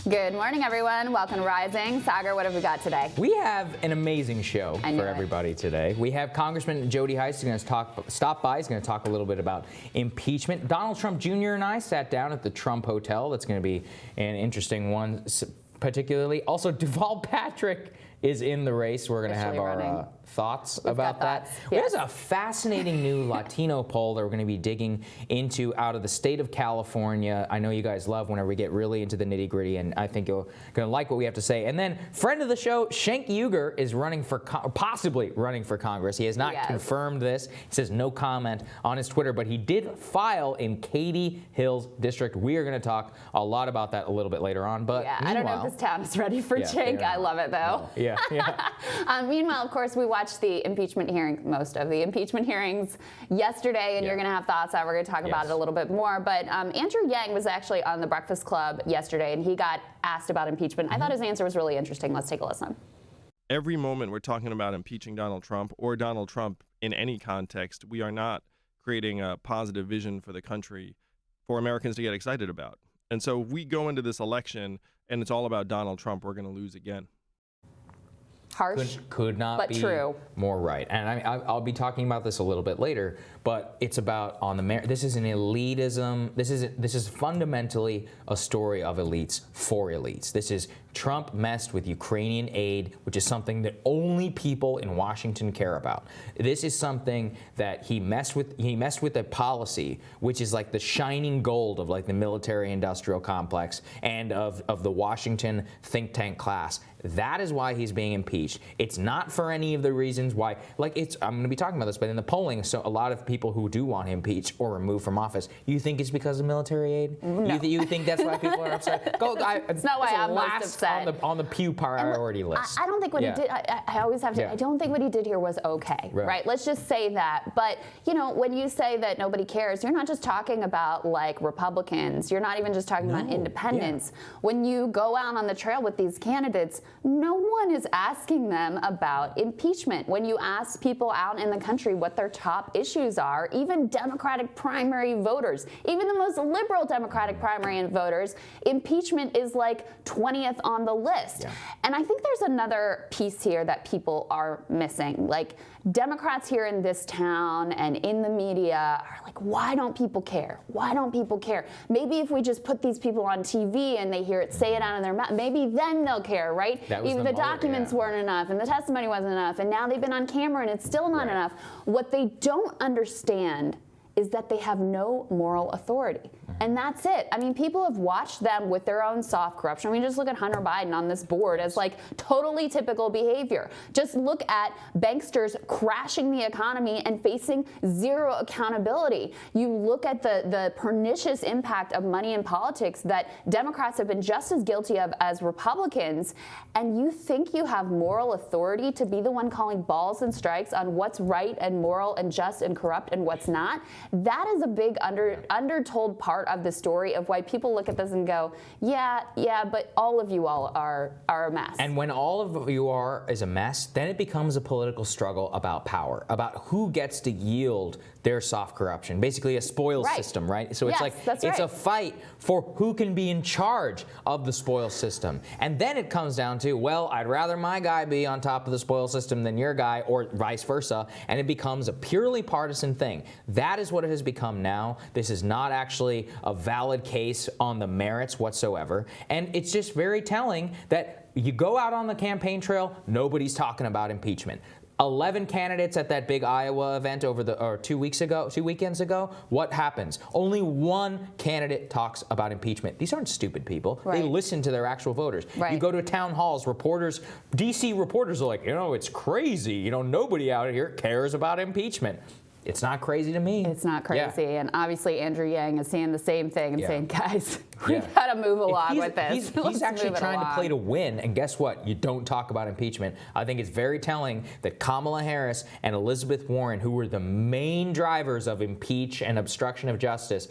Good morning, everyone. Welcome to Rising. Saagar, what have we got today? We have an amazing show for everybody today. We have Congressman Jody Hice is going to stop by. He's going to talk a little bit about impeachment. Donald Trump Jr. and I sat down at the Trump Hotel. That's going to be an interesting one, particularly. Also, Deval Patrick is in the race. We're going to have our thoughts about that. Yes. There's a fascinating new Latino poll that we're going to be digging into out of the state of California. I know you guys love whenever we get really into the nitty gritty, and I think you're going to like what we have to say. And then friend of the show, Cenk Uygur, is running for possibly running for Congress. He has not confirmed this. He says no comment on his Twitter, but he did file in Katy Hills District. We are going to talk a lot about that a little bit later on. But I don't know if this town is ready for Cenk. I love it though. No. Meanwhile, of course, we watched the impeachment hearing, most of the impeachment hearings yesterday, and you're going to have thoughts on. We're going to talk about it a little bit more. But Andrew Yang was actually on the Breakfast Club yesterday, and he got asked about impeachment. I thought his answer was really interesting. Let's take a listen. Every moment we're talking about impeaching Donald Trump or Donald Trump in any context, we are not creating a positive vision for the country for Americans to get excited about. And so if we go into this election and it's all about Donald Trump, we're going to lose again. Harsh, could not but be true. More right. And I'll be talking about this a little bit later, but it's about on the this is an elitism. This is fundamentally a story of elites for elites. This is Trump messed with Ukrainian aid, which is something that only people in Washington care about. This is something that he messed with. He messed with a policy which is like the shining gold of like the military-industrial complex and of the Washington think tank class. That is why he's being impeached. It's not for any of the reasons why, I'm going to be talking about this, but in the polling, so a lot of people who do want him impeached or removed from office, you think it's because of military aid? No. You think that's why people are upset? It's not why I'm most upset. On the Pew priority list. I don't think what he did, I always have to, I don't think what he did here was okay, right? Let's just say that. But, when you say that nobody cares, you're not just talking about like Republicans. You're not even just talking about independents. When you go out on the trail with these candidates, no one is asking them about impeachment. When you ask people out in the country what their top issues are, even Democratic primary voters, even the most liberal Democratic primary voters, impeachment is like 20th on the list. And I think there's another piece here that people are missing. Like Democrats here in this town and in the media are like, why don't people care? Why don't people care? Maybe if we just put these people on TV and they hear it, say it out of their mouth, maybe then they'll care, right? Even the documents weren't enough and the testimony wasn't enough, and now they've been on camera and it's still not enough. What they don't understand is that they have no moral authority. And that's it. I mean, people have watched them with their own soft corruption. I mean, just look at Hunter Biden on this board as like totally typical behavior. Just look at banksters crashing the economy and facing zero accountability. You look at the pernicious impact of money in politics that Democrats have been just as guilty of as Republicans, and you think you have moral authority to be the one calling balls and strikes on what's right and moral and just and corrupt and what's not? That is a big undertold part of the story of why people look at this and go, yeah, but all of you all are a mess. And when all of you is a mess, then it becomes a political struggle about power, about who gets to yield their soft corruption, basically a spoils system, right? So it's a fight for who can be in charge of the spoil system. And then it comes down to, well, I'd rather my guy be on top of the spoil system than your guy, or vice versa, and it becomes a purely partisan thing. That is what it has become now. This is not actually a valid case on the merits whatsoever. And it's just very telling that you go out on the campaign trail, nobody's talking about impeachment. 11 candidates at that big Iowa event 2 weekends ago. What happens? Only one candidate talks about impeachment. These aren't stupid people. They listen to their actual voters. You go to town halls, DC reporters are like, it's crazy. Nobody out here cares about impeachment. It's not crazy to me. It's not crazy. And obviously Andrew Yang is saying the same thing and saying, guys, we got to move along with this. He's actually trying to play to win. And guess what? You don't talk about impeachment. I think it's very telling that Kamala Harris and Elizabeth Warren, who were the main drivers of impeach and obstruction of justice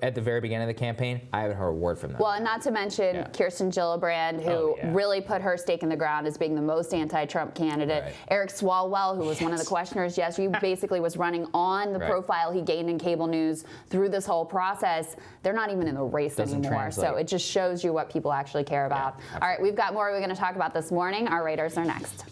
at the very beginning of the campaign, I haven't heard a word from them. Well, and not to mention Kirsten Gillibrand, who really put her stake in the ground as being the most anti-Trump candidate. Eric Swalwell, who was one of the questioners yesterday, basically was running on the profile he gained in cable news through this whole process. They're not even in the race anymore. anymore. So it just shows you what people actually care about. All right, we've got more we're going to talk about this morning. Our raters are next.